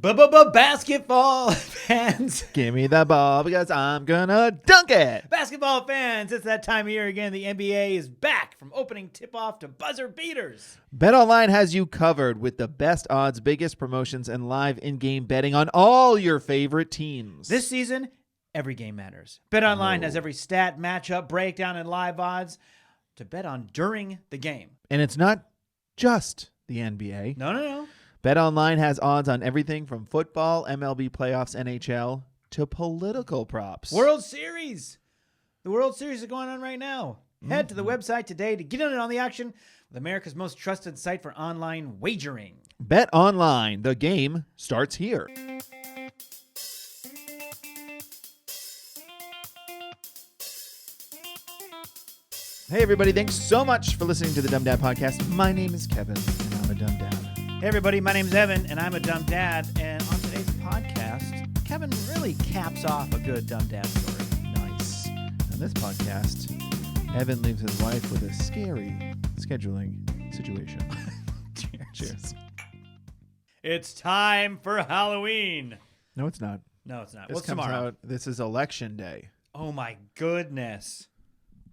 Basketball fans. Give me the ball because I'm gonna dunk it. Basketball fans, it's that time of year again. The NBA is back from opening tip-off to buzzer beaters. BetOnline has you covered with the best odds, biggest promotions, and live in-game betting on all your favorite teams. This season, every game matters. BetOnline has every stat, matchup, breakdown, and live odds to bet on during the game. And it's not just the NBA. No. BetOnline has odds on everything from football, MLB playoffs, NHL, to political props. World Series. The World Series is going on right now. Head to the website today to get in on the action with America's most trusted site for online wagering. BetOnline, the game starts here. Hey, everybody. Thanks so much for listening to the Dumb Dad Podcast. My name is Kevin, and I'm a dumb dad. Hey, everybody. My name's Evan, and I'm a dumb dad. And on today's podcast, Kevin really caps off a good dumb dad story. Nice. On this podcast, Evan leaves his wife with a scary scheduling situation. Cheers. It's time for Halloween. No, it's not. No, it's not. This What's comes tomorrow? out. This is Election Day. Oh, my goodness.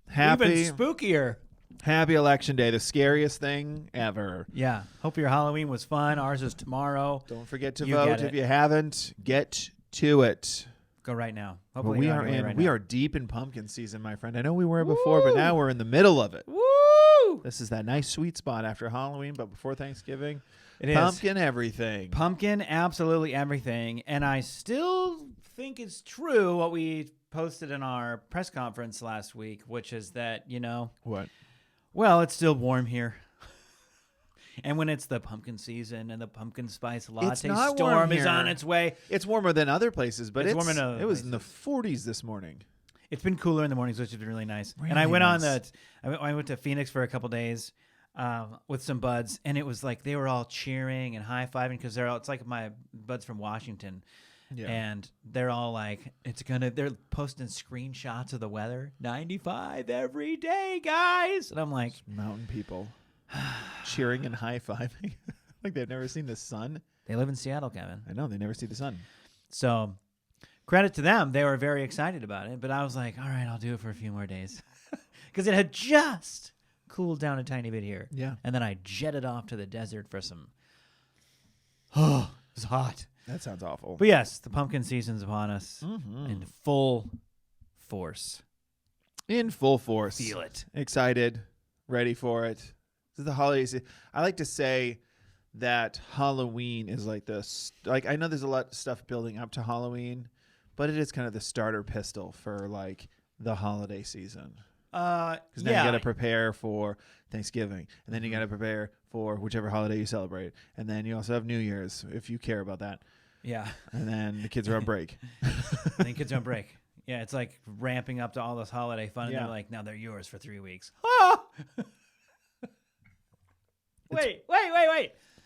Happy, Even spookier. happy Election Day. The scariest thing ever. Yeah. Hope your Halloween was fun. Ours is tomorrow. Don't forget to You vote get if it. you haven't. Get to it. Go right now. But Hopefully we you're are on your way in. right We now. are deep in pumpkin season, my friend. I know we were before, but now we're in the middle of it. Woo! This is that nice sweet spot after Halloween, but before Thanksgiving. It is. Pumpkin everything. Pumpkin, absolutely everything. And I still think it's true what we posted in our press conference last week, which is that, What? well, it's still warm here. And when it's the pumpkin season and the pumpkin spice latte not storm warm is here. on its way. It's warmer than other places, but It's warmer than other it was in the places. 40s this morning. It's been cooler in the mornings, which has been really nice. And I Really went on nice. I went to Phoenix for a couple days with some buds, and it was like they were all cheering and high-fiving because it's like my buds from Washington. Yeah. And they're all like, they're posting screenshots of the weather. 95 every day, guys. And I'm like, Mountain people cheering and high-fiving. Like they've never seen the sun. they live in Seattle, Kevin. I know, they never see the sun. So credit to them. They were very excited about it. But I was like, all right, I'll do it for a few more days. Because it had just cooled down a tiny bit here. Yeah. And then I jetted off to the desert for some, it was hot. That sounds awful. But yes, the pumpkin season's upon us Mhm. in full force. In full force. Feel it. Excited, ready for it. This is the holiday season. I like to say that Halloween is like I know there's a lot of stuff building up to Halloween, but it is kind of the starter pistol for like the holiday season. Because now you got to prepare for Thanksgiving, and then you got to prepare for whichever holiday you celebrate, and then you also have New Year's if you care about that, Yeah. and then the kids are on break. And then kids on break. Yeah, it's like ramping up to all this holiday fun. And Yeah. they're like, now they're yours for 3 weeks. Ah! Wait.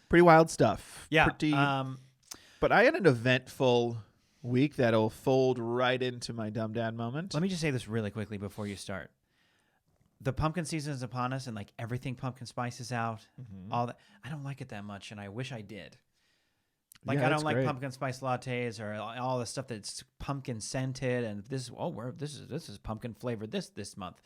Pretty wild stuff. Yeah. Pretty. But I had an eventful week that'll fold right into my dumb dad moment. Let me just say this really quickly before you start. The pumpkin season is upon us, and like everything pumpkin spice is out. All that. I don't like it that much, and I wish I did. Like Yeah, I that's don't like great. pumpkin spice lattes or all the stuff that's pumpkin scented, and this is pumpkin flavored this month.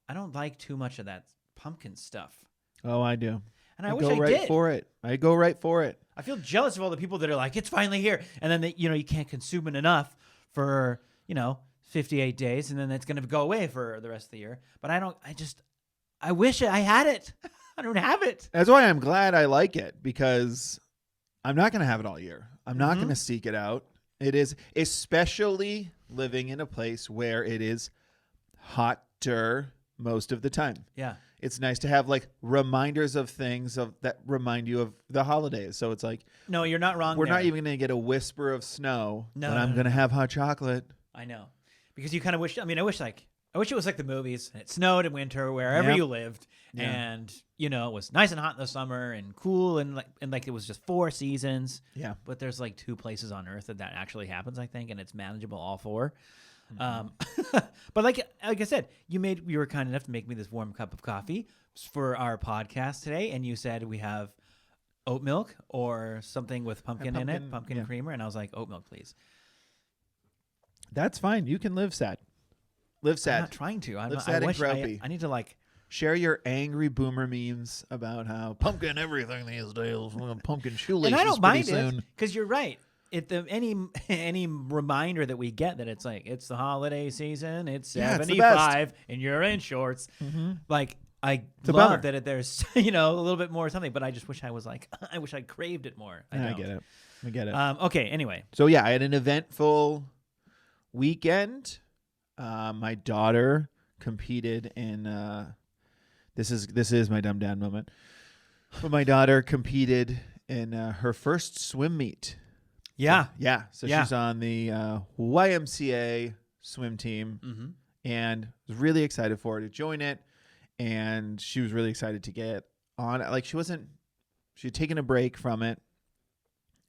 I don't like too much of that pumpkin stuff, Oh, I do. and I wish go I right did. for it. I go right for it. I feel jealous of all the people that are like, it's finally here, and then you can't consume it enough for 58 days, and then it's going to go away for the rest of the year. But I wish I had it. I don't have it. That's why I'm glad I like it, because I'm not going to have it all year. I'm not Mm-hmm. going to seek it out. It is, especially living in a place where it is hotter most of the time. Yeah. It's nice to have like reminders of things that remind you of the holidays. So it's like, No, you're not wrong. we're there. not even going to get a whisper of snow, No, but no, I'm no, going to have hot chocolate. I know, because you kind of wish. I mean, I wish it was like the movies. And it snowed in winter wherever Yep. you lived, Yeah. and it was nice and hot in the summer and cool, and like it was just 4 seasons. Yeah. But there's like 2 places on Earth that actually happens, I think, and it's manageable all 4. But like I said, you were kind enough to make me this warm cup of coffee for our podcast today, and you said we have oat milk or something with pumpkin in it, pumpkin, pumpkin yeah. creamer, and I was like, oat milk, please. That's fine. You can live sad. Live I'm sad. not trying to. Live I sad and wish grouchy. I need to like. Share your angry boomer memes about how pumpkin everything these days. Pumpkin shoelaces And I don't pretty mind soon. it because you're right. Any reminder that we get that it's like it's the holiday season, it's Yeah, it's the 75, and you're in shorts. Mm-hmm. Like I a bummer. love that there's a little bit more something, but I just wish I was like I wish I craved it more. I I get it. I get it. Okay. Anyway, So yeah, I had an eventful weekend. My daughter competed in. This is my dumb dad moment. But my daughter competed in her first swim meet. yeah. So Yeah. she's on the YMCA swim team, Mm-hmm. and was really excited for her to join it. And she was really excited to get on. Like she had taken a break from it.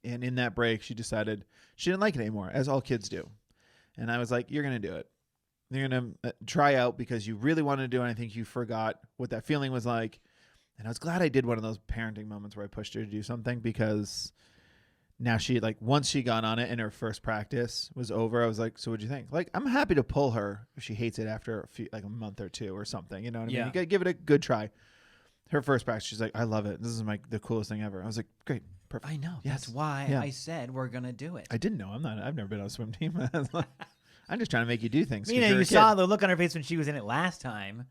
And in that break, she decided she didn't like it anymore, as all kids do. And I was like, you're going to do it. You're going to try out because you really wanted to do it. And I think you forgot what that feeling was like. And I was glad I did one of those parenting moments where I pushed her to do something, because now once she got on it and her first practice was over, I was like, so what'd you think? Like, I'm happy to pull her if she hates it after a month or two or something. You know what I mean? Yeah. You got to give it a good try. Her first practice, she's like, I love it. This is the coolest thing ever. I was like, great. Perfect. I know. Yes. That's why Yeah. I said we're gonna do it. I didn't know. I've never been on a swim team. I'm just trying to make you do things. 'cause Mina, you're you a kid. saw the look on her face when she was in it last time.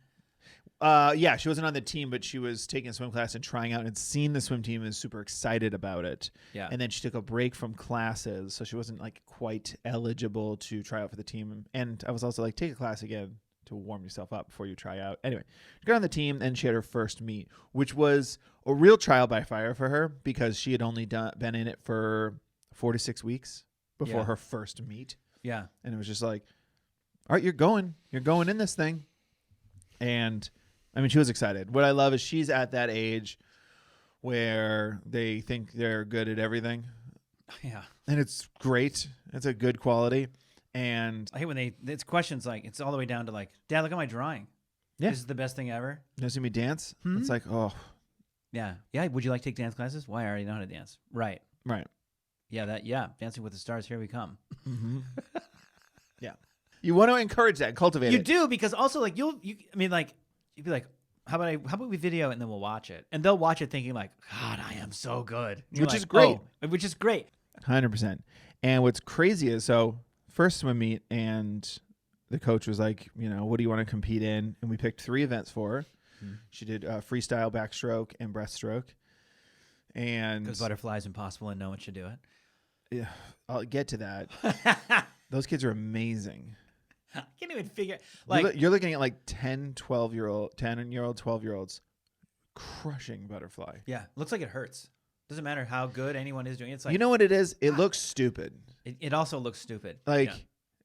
Yeah, she wasn't on the team, but she was taking a swim class and trying out and seeing the swim team and was super excited about it. Yeah. And then she took a break from classes, so she wasn't quite eligible to try out for the team. And I was also like, take a class again to warm yourself up before you try out. Anyway, she got on the team and she had her first meet, which was a real trial by fire for her because she had only been in it for 4 to 6 weeks before Yeah. her first meet. Yeah. And it was just like, all right, you're going in this thing. And I mean, she was excited. What I love is she's at that age where they think they're good at everything. Yeah. And it's great. It's a good quality. And I hate when it's questions like it's all the way down to like, Dad, look at my drawing. Yeah. This is the best thing ever. you see me dance? Hmm? It's like, oh, Yeah. Yeah. Would you like to take dance classes? Why? I already know how to dance. Right. right. Yeah. Dancing with the Stars. Here we come. Mm-hmm. Yeah. You want to encourage that, cultivate You it. do, because also like you'd be like, how about we video it and then we'll watch it, and they'll watch it thinking like, God, I am so good, and you're Which is like, great. oh, which is great. 100%. And what's crazy is, so first swim meet, and the coach was like, what do you want to compete in? And we picked 3 events for her. She did freestyle, backstroke, and breaststroke. And Because butterfly's impossible and no one should do it. yeah, I'll get to that. Those kids are amazing. I can't even figure You're looking at 10-year-old, 12-year-olds crushing butterfly. Yeah, looks like it hurts. Doesn't matter how good anyone is doing it. It's like You know what it is? It looks stupid. it also looks stupid. Like, Yeah.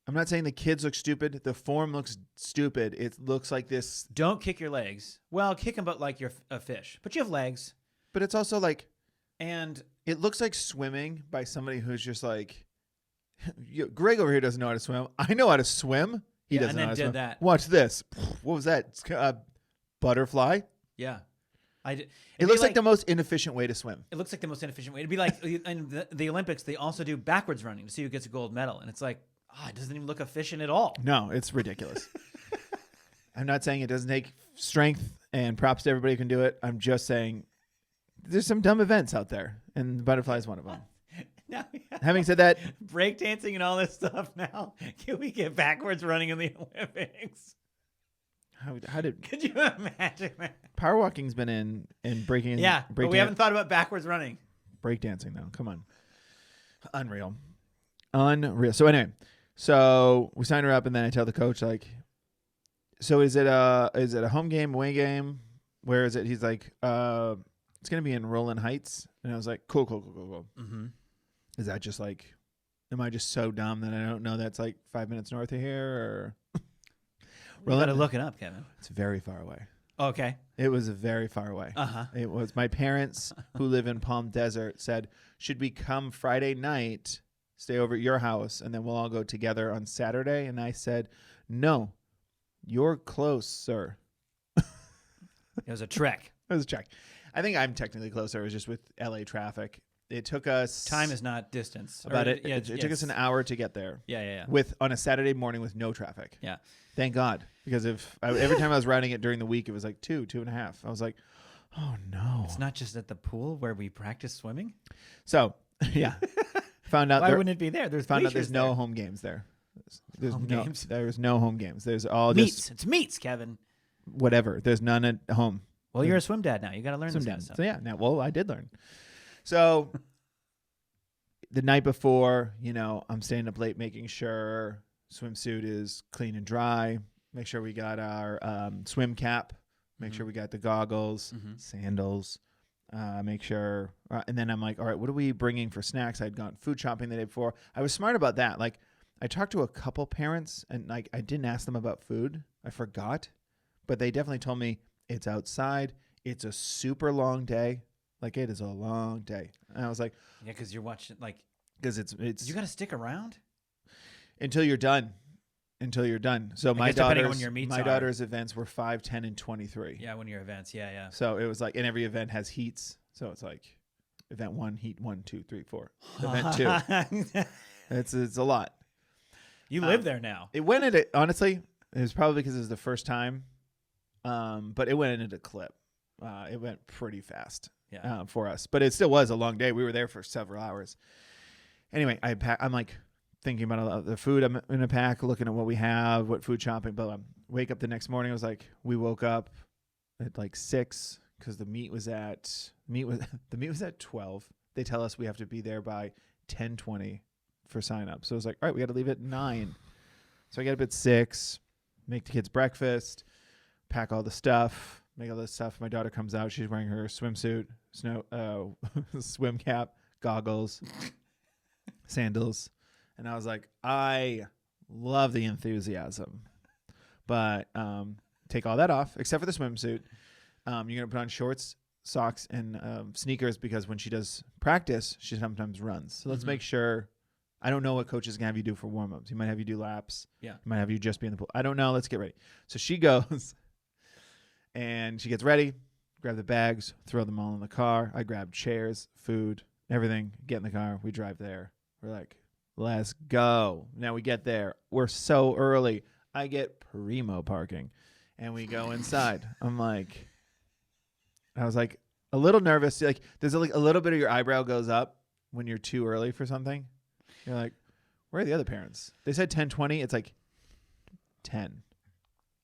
I'm not saying the kids look stupid. The form looks stupid. It looks like this, Don't kick your legs. Well, kick them, but like you're a fish. But you have legs, but it's also like, and it looks like swimming by somebody who's just like, Greg over here doesn't know how to swim. I know how to swim. He Yeah, doesn't and know then how to did swim. that. Watch this. What was that? It's, butterfly. yeah, It looks like the most inefficient way to swim. It looks like the most inefficient way. It'd be like in the Olympics, they also do backwards running to see who gets a gold medal, and it's like, it doesn't even look efficient at all. No, it's ridiculous. I'm not saying it doesn't take strength, and props to everybody who can do it. I'm just saying there's some dumb events out there, and butterfly is one of them. Now, Having said that, breakdancing and all this stuff now. Can we get backwards running in the Olympics? how did Could you imagine that? power walking's been in breaking? Yeah, but we haven't thought about backwards running. breakdancing though. Come on, unreal. So anyway, so we signed her up, and then I tell the coach like, so is it a home game, away game? Where is it? He's like, it's gonna be in Rolling Heights, and I was like, cool. Mm-hmm. Is that just like, am I just so dumb that I don't know that's like 5 minutes north of here? Or You got to look it up, Kevin. It's very far away. Okay. It was very far away. Uh-huh. It was my parents who live in Palm Desert said, should we come Friday night, stay over at your house, and then we'll all go together on Saturday? And I said, no, you're close, sir. It was a trek. It was a check. I think I'm technically closer. It was just with LA traffic. It took us Time is not distance. about Or- it. yeah, It took us an hour to get there. Yeah. On a Saturday morning with no traffic. Yeah. Thank God, because every time I was riding it during the week, it was like 2.5. I was like, oh no. It's not just at the pool where we practice swimming. So yeah, found out Why there, wouldn't it be there? There's found out bleachers there's no there. home games there. Home games? There's no home games. There's all Meets. just It's meets, Kevin. whatever. There's none at home. Well, you're a swim dad now. You got to learn Some this kind of dad. stuff. So yeah, well, I did learn. So the night before, I'm staying up late making sure swimsuit is clean and dry. Make sure we got our swim cap. Make sure we got the goggles, sandals. Make sure, and then I'm like, all right, what are we bringing for snacks? I'd gone food shopping the day before. I was smart about that. Like, I talked to a couple parents, and like, I didn't ask them about food. I forgot, but they definitely told me it's outside. It's a super long day. Like, it is a long day. And I was like, Yeah, because you're watching, like, because it's you got to stick around. until you're done. So my guess depending on when your meets are. daughter's events were 5, 10, and 23. Yeah, when your events. Yeah. So it was like, and every event has heats. So it's like event 1, heat 1, 2, 3, 4. Event 2. It's a lot. You live there now. It went into, honestly, it was probably because it was the first time. But it went into clip. It went pretty fast for us. But it still was a long day. We were there for several hours. Anyway, I'm like thinking about the food I'm going to pack, looking at what we have, what food shopping, but wake up the next morning. It was like, we woke up at like 6 because the meet was at 12. They tell us we have to be there by 10:20 for sign up. So it was like, all right, we got to leave at 9. So I get up at 6, make the kids breakfast, pack all the stuff, make all this stuff. My daughter comes out. She's wearing her swimsuit, swim cap, goggles, sandals. And I was like, I love the enthusiasm, but take all that off except for the swimsuit. You're going to put on shorts, socks, and sneakers because when she does practice, she sometimes runs. So let's make sure. I don't know what coach is going to have you do for warm-ups. He might have you do laps. Yeah. He might have you just be in the pool. I don't know. Let's get ready. So she goes and she gets ready, grab the bags, throw them all in the car. I grab chairs, food, everything, get in the car. We drive there. We're like, let's go. Now we get there. We're so early. I get primo parking and we go inside. I was like a little nervous. Like there's like a little bit of your eyebrow goes up when you're too early for something. You're like, where are the other parents? They said 10:20. It's like 10.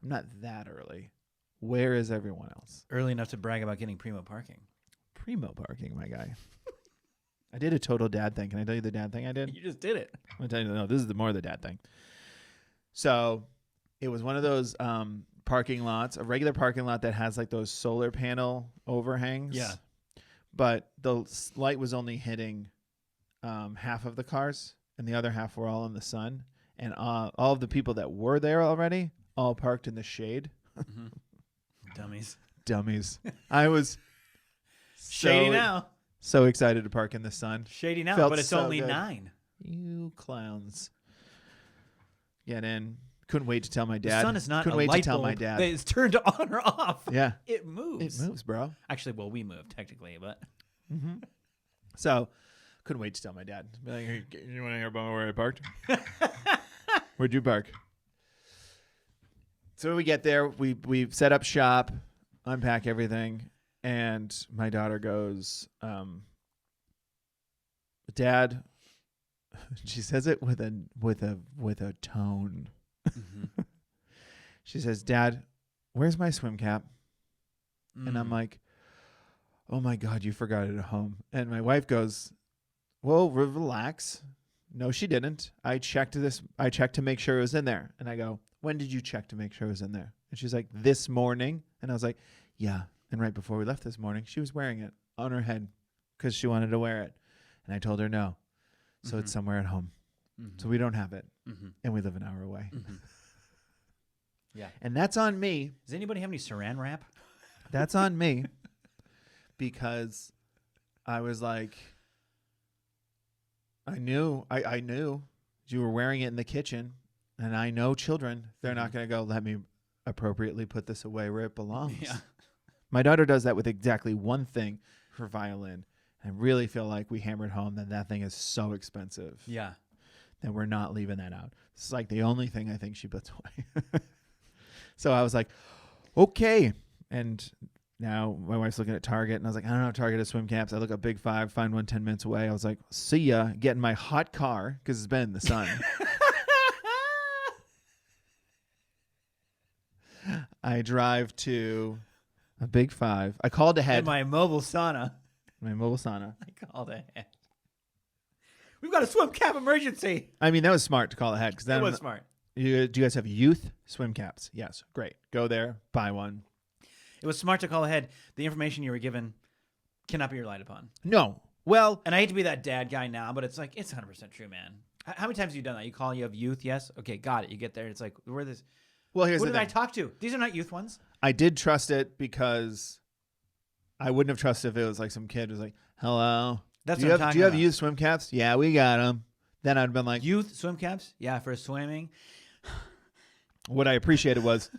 I'm not that early. Where is everyone else? Early enough to brag about getting primo parking. Primo parking, my guy. I did a total dad thing. Can I tell you the dad thing I did? You just did it. I'm going to tell you, no, this is more of the dad thing. So it was one of those parking lots, a regular parking lot that has like those solar panel overhangs. Yeah. But the light was only hitting half of the cars, and the other half were all in the sun. And all of the people that were there already all parked in the shade. Dummies. I was Shady now. so excited to park in the sun. Shady now, Felt but it's so only good. 9. You clowns. Get in. Couldn't wait to tell my The dad. sun is not Couldn't a wait light to tell bulb my dad. that is turned on or off. Yeah. It moves. It moves, bro. Actually, well, we moved technically, but So, couldn't wait to tell my dad. Be like, hey, you want to hear about where I parked? Where'd you park? So when we get there, we set up shop, unpack everything, and my daughter goes, Dad. She says it with a tone. She says, Dad, where's my swim cap? And I'm like, oh my God, you forgot it at home. And my wife goes, well, relax. No, she didn't. I checked to make sure it was in there. And I go, when did you check to make sure it was in there? And she's like, this morning. And I was like, yeah. And right before we left this morning, she was wearing it on her head because she wanted to wear it. And I told her no. So it's somewhere at home. So we don't have it. And we live an hour away. Yeah. And that's on me. Does anybody have any saran wrap? That's on me because I was like, I knew you were wearing it in the kitchen, and I know children, they're not going to go, let me appropriately put this away where it belongs. Yeah. My daughter does that with exactly one thing for violin. I really feel like we hammered home that thing is so expensive. Yeah. That we're not leaving that out. It's like the only thing I think she puts away. So I was like, okay. And now my wife's looking at Target, and I was like, I don't know, Target has swim caps. I look up Big Five, find one 10 minutes away. I was like, see ya. Get in my hot car because it's been in the sun. I drive to a Big Five. I called ahead. And my mobile sauna. My mobile sauna. I called ahead. We've got a swim cap emergency. I mean, that was smart to call ahead. Cause That was smart. Do you guys have youth swim caps? Yes. Great. Go there. Buy one. It was smart to call ahead. The information you were given cannot be relied upon. No. Well, And I hate to be that dad guy now, but it's like, it's 100% true, man. How many times have you done that? You call, you have youth, yes? Okay, got it. You get there, it's like, where this? well, here's Who the did I thing. talk to? These are not youth ones. I did trust it because I wouldn't have trusted if it was like some kid who was like, hello. That's do you what I'm have, talking do you have about. youth swim caps? Yeah, we got them. Then I'd been like, Youth swim caps? Yeah, for swimming. what I appreciated was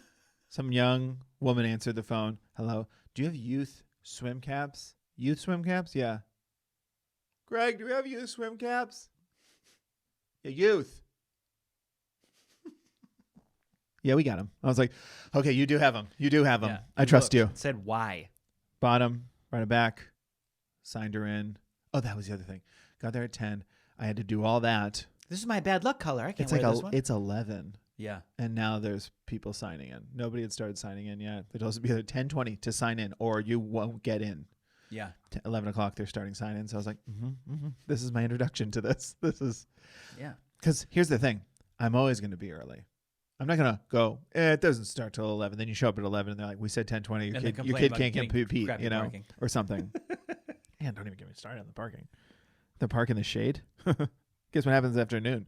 some young woman answered the phone. Hello. Do you have youth swim caps? Youth swim caps? Yeah. Greg, do we have youth swim caps? Yeah, youth. Yeah, we got them. I was like, okay, you do have them. You do have them. Yeah, I trust you. It said why. Bought them, brought it back, signed her in. Oh, that was the other thing. Got there at 10. I had to do all that. This is my bad luck color. I can't It's wear like this one. it's 11. Yeah. And now there's people signing in. Nobody had started signing in yet. They told us to be either 10:20 to sign in or you won't get in. Yeah. 11 o'clock, they're starting sign in. So I was like, this is my introduction to this. This is, Yeah. because here's the thing. I'm always going to be early. I'm not going to go, it doesn't start till 11. Then you show up at 11 and they're like, we said 10:20. Your And they kid, complain about can't getting compete, crappy you know, parking. or something. Man, don't even get me started on the parking. The park in the shade. Guess what happens after noon?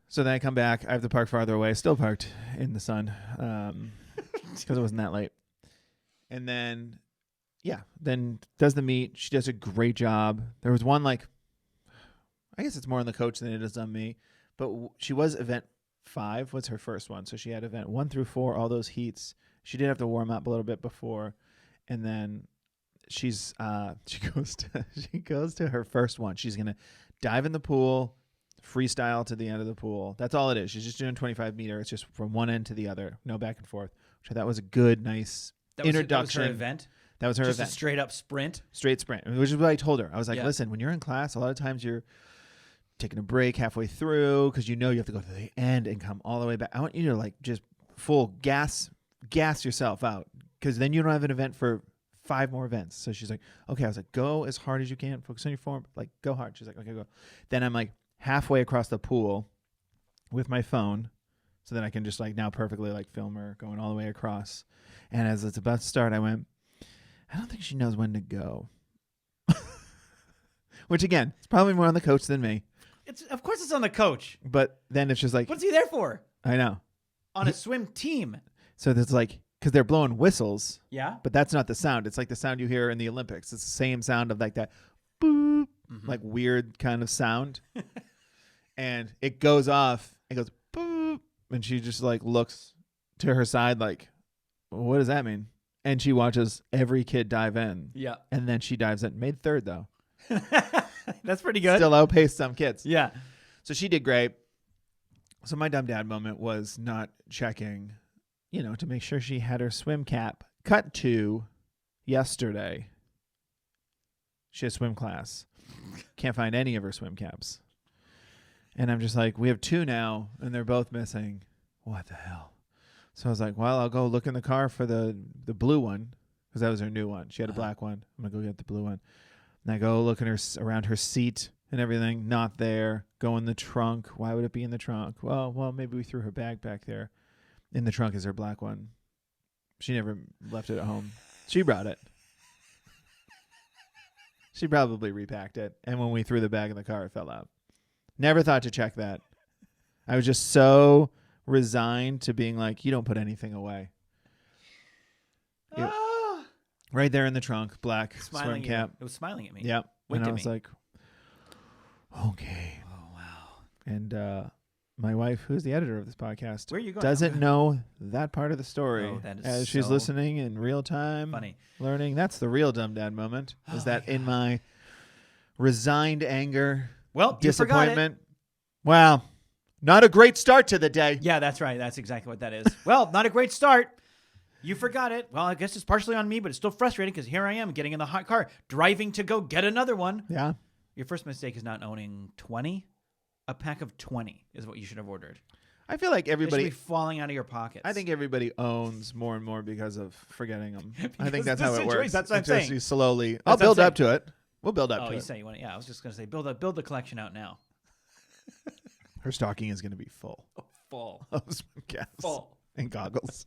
So then I come back. I have to park farther away. Still parked in the sun because it wasn't that late. And then, yeah, then does the meet. She does a great job. There was one like, I guess it's more on the coach than it is on me. But she was event 5 was her first one. So she had event 1 through 4, all those heats. She did have to warm up a little bit before. And then she goes to her first one. She's going to dive in the pool, freestyle to the end of the pool. That's all it is. She's just doing 25 meter. It's just from one end to the other. No back and forth. Which I thought was a good, nice introduction. That was her event. That was her Just event. a straight up sprint. Straight sprint, which is what I told her. I was like, Yeah. listen, when you're in class, a lot of times you're taking a break halfway through because you know you have to go to the end and come all the way back. I want you to like just full gas yourself out because then you don't have an event for 5 more events. So she's like, okay. I was like, go as hard as you can. Focus on your form. Like, go hard. She's like, okay, go. Then I'm like halfway across the pool with my phone so that I can just like now perfectly like film her going all the way across. And as it's about to start, I went, I don't think she knows when to go. Which again, it's probably more on the coach than me. Of course it's on the coach. But then it's just like, What's he there for? I know. On a swim team. So there's like, because they're blowing whistles, Yeah. but that's not the sound. It's like the sound you hear in the Olympics. It's the same sound of like that boop, like weird kind of sound. And it goes off. It goes boop. And she just like looks to her side like, what does that mean? And she watches every kid dive in. Yeah. And then she dives in. Made 3rd though. That's pretty good. Still outpaced some kids. Yeah. So she did great. So my dumb dad moment was not checking, to make sure she had her swim cap. Cut to yesterday. She has swim class. Can't find any of her swim caps. And I'm just like, we have 2 now, and they're both missing. What the hell? So I was like, well, I'll go look in the car for the blue one, because that was her new one. She had a black one. I'm going to go get the blue one. And I go look around her seat and everything. Not there. Go in the trunk. Why would it be in the trunk? Well, maybe we threw her bag back there. In the trunk is her black one. She never left it at home. She brought it. She probably repacked it. And when we threw the bag in the car, it fell out. Never thought to check that. I was just so resigned to being like, you don't put anything away. Right there in the trunk, black Smiling swim cap. It was smiling at me. Yep. Winked And I at was me. like, okay. Oh, wow. And my wife, who's the editor of this podcast, Where are you going? doesn't know that part of the story. Oh, that is as she's so listening in real time, funny. learning. That's the real dumb dad moment. Oh Is that my in my resigned anger, Well, you forgot it. disappointment? Wow, not a great start to the day. Yeah, that's right. That's exactly what that is. Well, not a great start. You forgot it. Well, I guess it's partially on me, but it's still frustrating because here I am getting in the hot car, driving to go get another one. Yeah. Your first mistake is not owning 20. A pack of 20 is what you should have ordered. I feel like They everybody. should be falling out of your pockets. I think everybody owns more and more because of forgetting them. I Because think that's of how the it situation. works. That's what I'm It's just saying. you slowly. That's I'll what I'm build up saying. to it. We'll build up Oh, to you it. say you want? Yeah, I was just gonna say build the collection out now. Her stocking is going to be full Full. of swim caps Full. and goggles.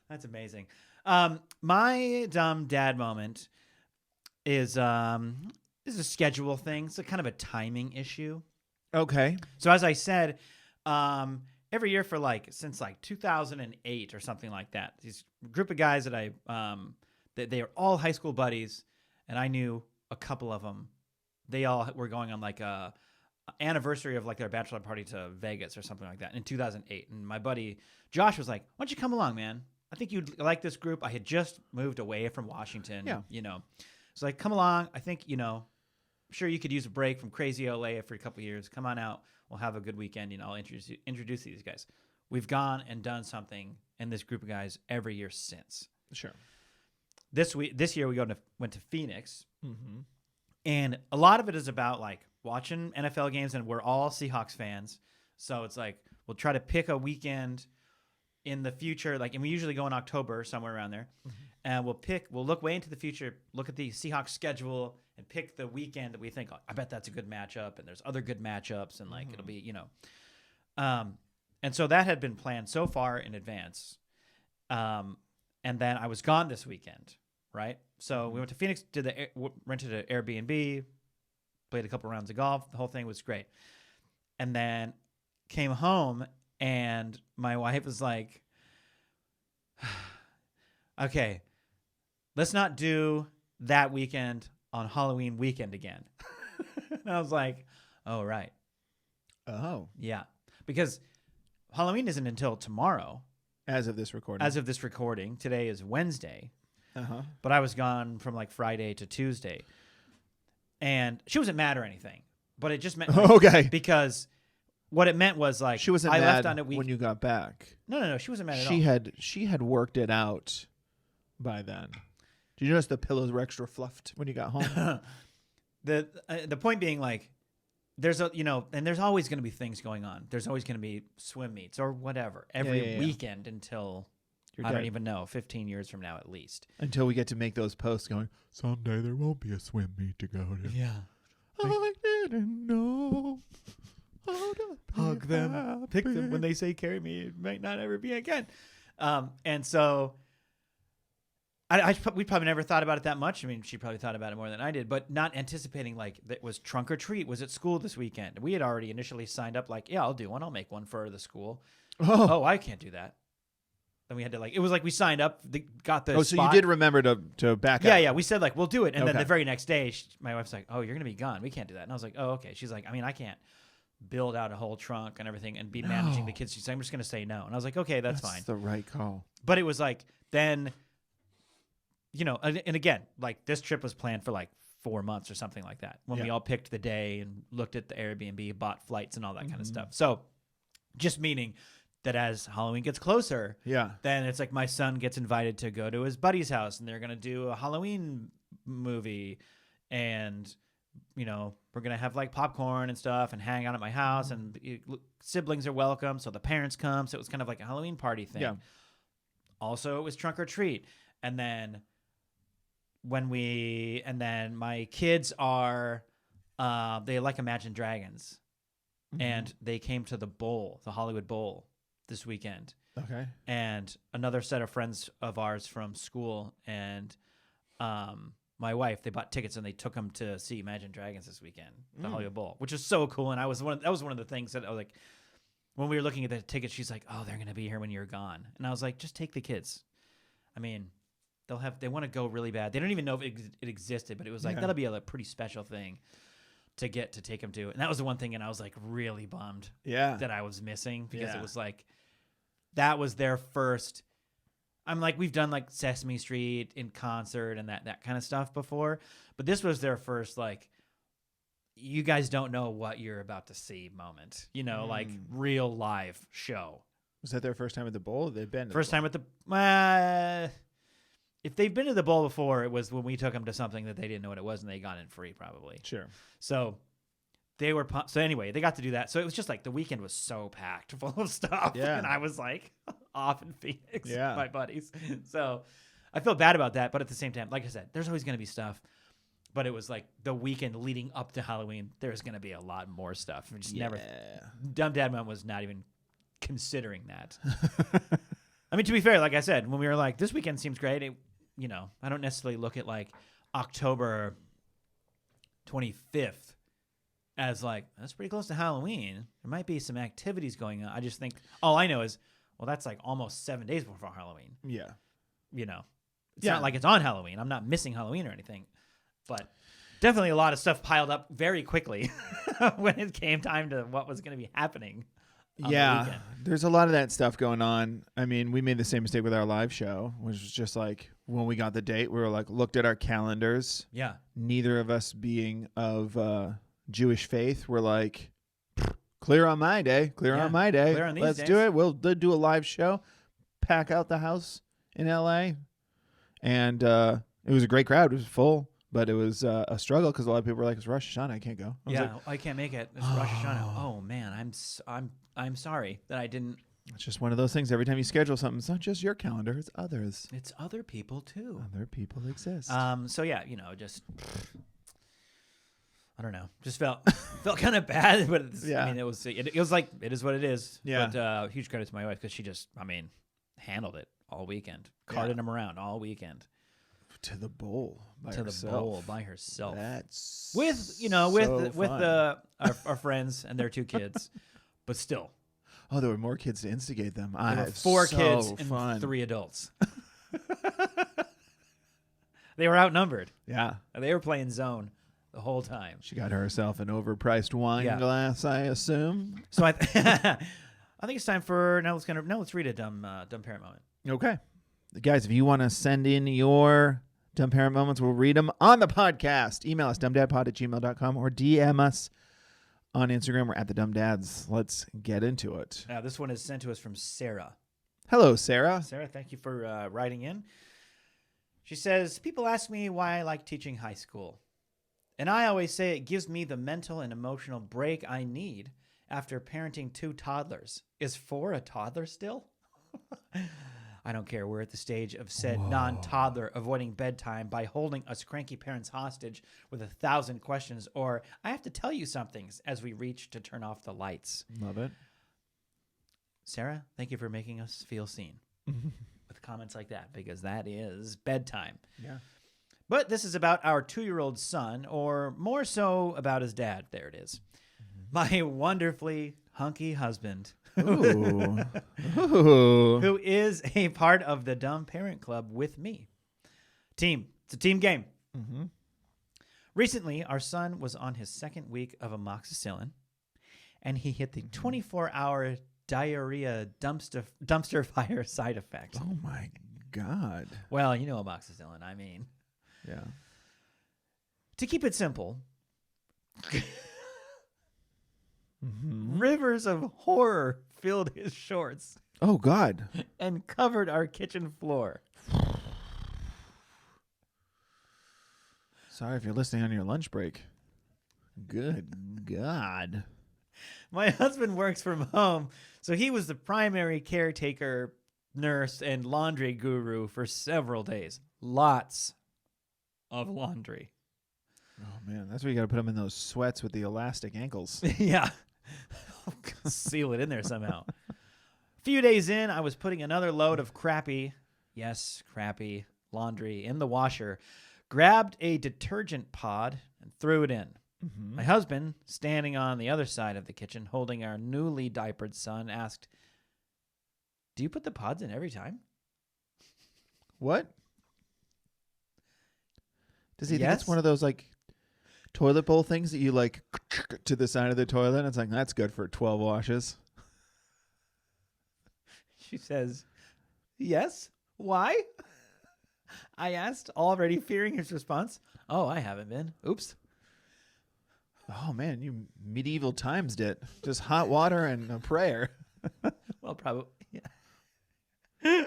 That's amazing. My dumb dad moment is a schedule thing. It's a kind of a timing issue. Okay. So as I said, every year for since 2008 or something like that, these group of guys that they are all high school buddies, and I knew a couple of them. They all were going on a anniversary of their bachelor party to Vegas or something like that in 2008. And my buddy Josh was like, "Why don't you come along, man? I think you'd like this group." I had just moved away from Washington. Yeah. It's like, come along. I think I'm sure you could use a break from crazy LA for a couple of years. Come on out. We'll have a good weekend. I'll introduce these guys. We've gone and done something in this group of guys every year since. Sure. This year we went to Phoenix, Mm-hmm. and a lot of it is about watching NFL games, and we're all Seahawks fans. So it's we'll try to pick a weekend in the future, and we usually go in October, somewhere around there, and we'll look way into the future, look at the Seahawks schedule, and pick the weekend that we think, I bet that's a good matchup, and there's other good matchups, and it'll be, and so that had been planned so far in advance, and then I was gone this weekend, right? So we went to Phoenix, rented an Airbnb, played a couple rounds of golf, the whole thing was great, and then came home. And my wife was like, okay, let's not do that weekend on Halloween weekend again. And I was like, oh, right. Oh. Yeah. Because Halloween isn't until tomorrow. As of this recording. Today is Wednesday. Uh-huh. But I was gone from Friday to Tuesday. And she wasn't mad or anything. But it just meant okay. Because what it meant was she wasn't I mad left on a week. when you got back. No, she wasn't mad at all. She had worked it out by then. Did you notice the pillows were extra fluffed when you got home? The point being there's and there's always going to be things going on. There's always going to be swim meets or whatever every weekend until I don't even know 15 years from now at least. Until we get to make those posts going, someday there won't be a swim meet to go to. Yeah. I didn't know. Hug them, pick them when they say carry me. It might not ever be again. And so we probably never thought about it that much. I mean, she probably thought about it more than I did, but not anticipating that was trunk or treat was at school this weekend. We had already initially signed up yeah, I'll do one. I'll make one for the school. Oh, I can't do that. Then we had to it was we signed up, got the spot. So you did remember to back up. Yeah. We said we'll do it. And then Okay. the very next day, my wife's like, oh, you're going to be gone. We can't do that. And I was like, oh, okay. She's like, I mean, I can't build out a whole trunk and everything and be managing the kids. She's like, I'm just going to say no. And I was like, okay, that's fine. That's the right call. But it was then, and again, this trip was planned for 4 months or something like that when we all picked the day and looked at the Airbnb, bought flights and all that kind of stuff. So just meaning that as Halloween gets closer, then it's my son gets invited to go to his buddy's house and they're going to do a Halloween movie and we're going to have popcorn and stuff and hang out at my house and siblings are welcome. So the parents come. So it was kind of a Halloween party thing. Yeah. Also, it was trunk or treat. And then my kids are, they like Imagine Dragons and they came to the bowl, the Hollywood Bowl this weekend. Okay. And another set of friends of ours from school and, my wife, they bought tickets and they took them to see Imagine Dragons this weekend, the Hollywood Bowl, which is so cool. And that was one of the things that I was when we were looking at the tickets, she's like, "Oh, they're going to be here when you're gone." And I was like, "Just take the kids." I mean, they want to go really bad. They don't even know if it existed, but it was that'll be a pretty special thing. to take him to. And that was the one thing, and I was like really bummed Yeah. that I was missing because Yeah. it was like that was their first. I'm like, we've done like Sesame Street in concert and that kind of stuff before, but this was their first like, you guys don't know what you're about to see moment, like real live show. Was that their first time at the bowl? They've been First time at the. If they've been to the bowl before, it was when we took them to something that they didn't know what it was and they got in free probably. Sure. So they were so anyway, they got to do that. So it was just like the weekend was so packed full of stuff. Yeah. And I was like off in Phoenix Yeah. with my buddies. So I feel bad about that. But at the same time, like I said, there's always going to be stuff. But it was like the weekend leading up to Halloween, there's going to be a lot more stuff. We just never. Dumb Dad Mom was not even considering that. I mean, to be fair, like I said, when we were like, this weekend seems great, I don't necessarily look at like October 25th as like, that's pretty close to Halloween. There might be some activities going on. I just think, all I know is, well, that's like almost 7 days before Halloween. Yeah. It's not like it's on Halloween. I'm not missing Halloween or anything. But definitely a lot of stuff piled up very quickly when it came time to what was going to be happening. Yeah, there's a lot of that stuff going on. I mean, we made the same mistake with our live show, which was just like when we got the date, we were like, looked at our calendars. Yeah. Neither of us being of Jewish faith, we're like, clear on my day, clear on my day. Clear on these Let's days. do it. We'll do a live show, pack out the house in LA. And it was a great crowd. It was full. But it was a struggle because a lot of people were like, "It's Rosh Hashanah, I can't go." I was like, I can't make it. It's Rosh Hashanah. Oh man, I'm sorry that I didn't. it's just one of those things. Every time you schedule something, it's not just your calendar; it's others. It's other people too. Other people exist. So yeah, just I don't know. Just felt kind of bad, but Yeah. I mean, it was like it is what it is. Yeah. But huge credit to my wife because she just handled it all weekend, carted him around all weekend. To the bowl by to herself. the bowl by herself. That's With so fun. our friends and their 2 kids, but still Oh, there were more kids to instigate them. there were 4 kids and fun. 3 adults. They were outnumbered. Yeah, They were playing zone the whole time. she got herself an overpriced wine Yeah. glass, I assume. So I think it's time for now. Let's read a dumb parent moment. Okay, guys, if you want to send in your dumb parent moments, we'll read them on the podcast. Email us dumbdadpod@gmail.com or DM us on Instagram. We're at the Dumb Dads. Let's get into it. Now this one is sent to us from Sarah. Hello, Sarah. Sarah, thank you for writing in. She says, people ask me why I like teaching high school. And I always say it gives me the mental and emotional break I need after parenting 2 toddlers. Is 4 a toddler still? I don't care. We're at the stage of said non-toddler avoiding bedtime by holding us cranky parents hostage with 1,000 questions, or I have to tell you something as we reach to turn off the lights. Love it. Sarah, thank you for making us feel seen with comments like that, because that is bedtime. Yeah. But this is about our 2-year-old son, or more so about his dad. There it is. My wonderfully hunky husband, Ooh. Ooh. who is a part of the Dumb Parent Club with me. It's a team game. Mm-hmm. Recently, our son was on his 2nd week of amoxicillin, and he hit the 24-hour diarrhea dumpster fire side effect. Oh, my God. Well, amoxicillin, I mean. Yeah. To keep it simple, Mm-hmm. rivers of horror filled his shorts Oh, God. and covered our kitchen floor. Sorry if you're listening on your lunch break. Good God. My husband works from home, so he was the primary caretaker, nurse, and laundry guru for several days. Lots of laundry. Oh, man. That's where you got to put them in those sweats with the elastic ankles. Yeah. Seal it in there somehow. A few days in, I was putting another load of crappy laundry in the washer, grabbed a detergent pod, and threw it in. Mm-hmm. My husband, standing on the other side of the kitchen, holding our newly diapered son, asked, "Do you put the pods in every time?" What? Does he think Yes. it's one of those, like, toilet bowl things that you like to the side of the toilet. It's like, that's good for 12 washes. She says, yes. Why? I asked, already fearing his response. Oh, I haven't been. Oops. Oh, man, you medieval times it. Just hot water and a prayer. Well, probably. Yeah.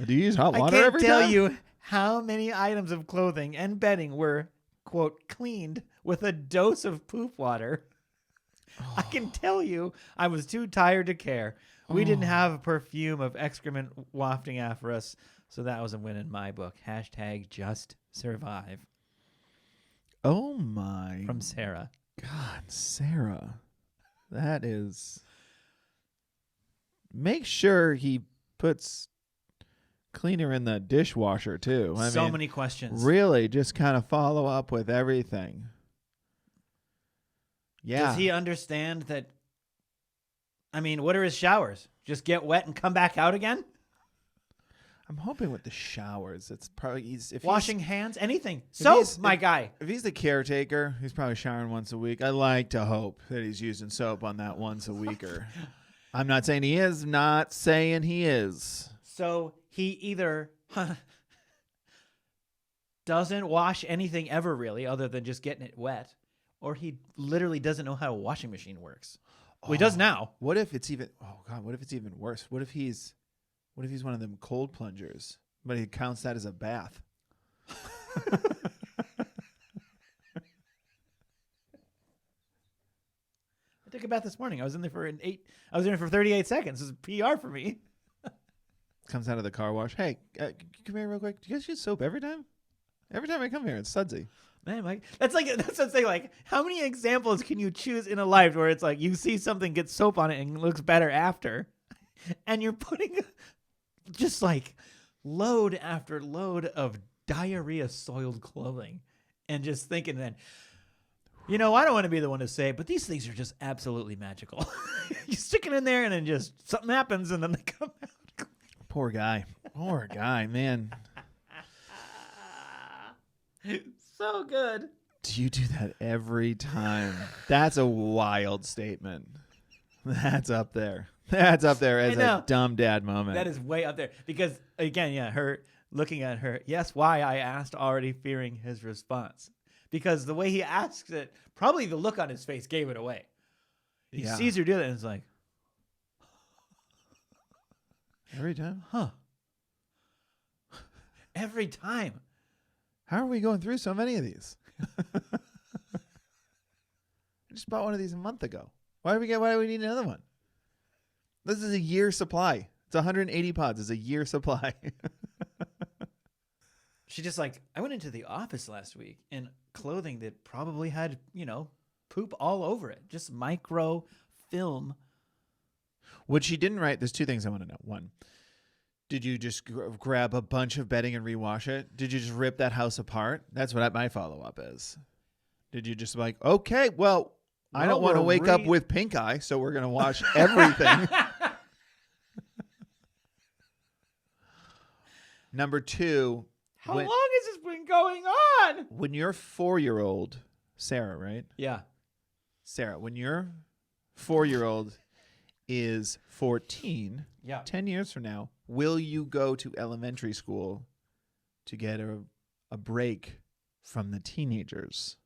Do you use hot water I can't every tell time? you how many items of clothing and bedding were, quote, cleaned with a dose of poop water. I can tell you I was too tired to care. We didn't have a perfume of excrement wafting after us, so that was a win in my book. Hashtag just survive. Oh, my From Sarah. God, Sarah. That is... Make sure he puts cleaner in the dishwasher, too. I So mean, many questions. really, just kind of follow up with everything. Yeah. Does he understand that? I mean, what are his showers? Just get wet and come back out again? I'm hoping with the showers, it's probably... Washing hands? Anything. Soap, my guy. If he's the caretaker, he's probably showering once a week. I like to hope that he's using soap on that once a weeker. I'm not saying he is. Not saying he is. So he either doesn't wash anything ever really other than just getting it wet, or he literally doesn't know how a washing machine works. Well, he does now. What if it's even... Oh, God. What if it's even worse? What if he's one of them cold plungers, but he counts that as a bath? I took a bath this morning. I was in there for 38 seconds. This is PR for me. Comes out of the car wash. Hey, come here real quick. Do you guys use soap every time? Every time I come here, it's sudsy. Man, Mike, that's what I'm saying. Like, how many examples can you choose in a life where it's like you see something get soap on it and it looks better after, and you're putting just like load after load of diarrhea-soiled clothing, and just thinking then, I don't want to be the one to say it, but these things are just absolutely magical. You stick it in there, and then just something happens, and then they come out. Poor guy, man. So good. Do you do that every time? That's a wild statement. That's up there. That's up there as a dumb dad moment. That is way up there. Because, again, her looking at her, yes, why I asked, already fearing his response. Because the way he asks it, probably the look on his face gave it away. He sees her do that and it's like, every time? huh. Every time. How are we going through so many of these? I just bought one of these a month ago. Why do we need another one? This is a year supply. It's 180 pods. It's a year supply. She just like, I went into the office last week in clothing that probably had, poop all over it. Just micro film. What she didn't write, there's two things I want to know. One, did you just grab a bunch of bedding and rewash it? Did you just rip that house apart? That's what my follow-up is. Did you just like, okay, well, I don't want to wake up with pink eye, so we're going to wash everything. Number two. How long has this been going on? When your 4-year-old, Sarah, right? Yeah. Sarah, when your 4-year-old is 14, 10 years from now, will you go to elementary school to get a break from the teenagers?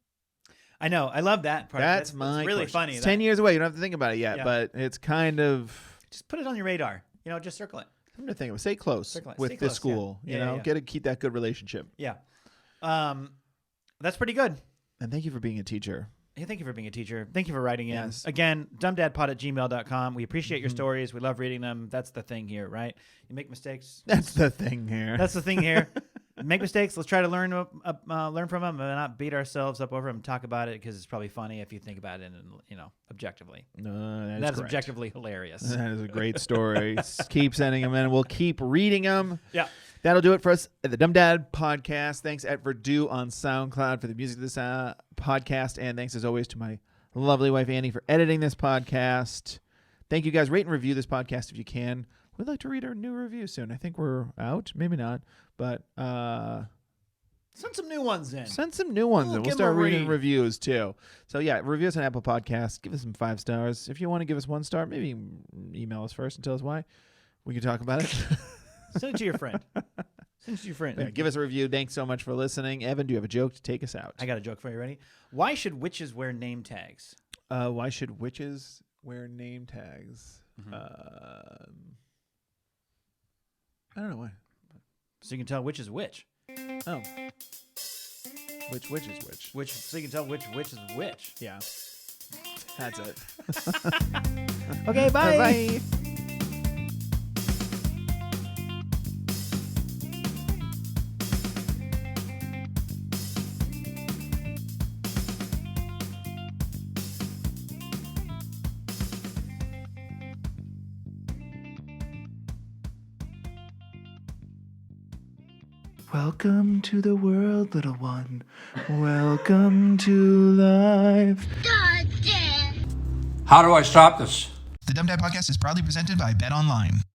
I know. I love that part. That's really question. funny. It's 10 years away. You don't have to think about it yet, but it's kind of... Just put it on your radar. Just circle it. Something to think of. Stay close with the school. Keep that good relationship. Yeah. That's pretty good. And thank you for being a teacher. Hey, thank you for being a teacher. Thank you for writing in. Yes. Again, dumbdadpod@gmail.com. We appreciate your stories. We love reading them. That's the thing here, right? You make mistakes. That's the thing here. That's the thing here. Make mistakes. Let's try to learn from them and not beat ourselves up over them. Talk about it because it's probably funny if you think about it and objectively. That is objectively hilarious. That is a great story. Keep sending them in. We'll keep reading them. Yeah. That'll do it for us at the Dumb Dad Podcast. Thanks at Verdú on SoundCloud for the music of this podcast. And thanks, as always, to my lovely wife, Annie, for editing this podcast. Thank you, guys. Rate and review this podcast if you can. We'd like to read our new review soon. I think we're out. Maybe not. But Send some new ones in. Send some new ones in. We'll give 'em start a reading read. reviews too. So yeah, reviews on Apple Podcasts. Give us some 5 stars. If you want to give us 1 star, maybe email us first and tell us why. We can talk about it. Send it to your friend. Send it to your friend. Yeah, give us a review. Thanks so much for listening. Evan, do you have a joke to take us out? I got a joke for you. Ready? Why should witches wear name tags? Why should witches wear name tags? Mm-hmm. I don't know why. So you can tell which is which. Oh. Which is which? So you can tell which is which. Yeah. That's it. Okay, bye. Bye. Welcome to the world, little one. Welcome to life. How do I stop this? The Dumb Dad Podcast is proudly presented by Bet Online.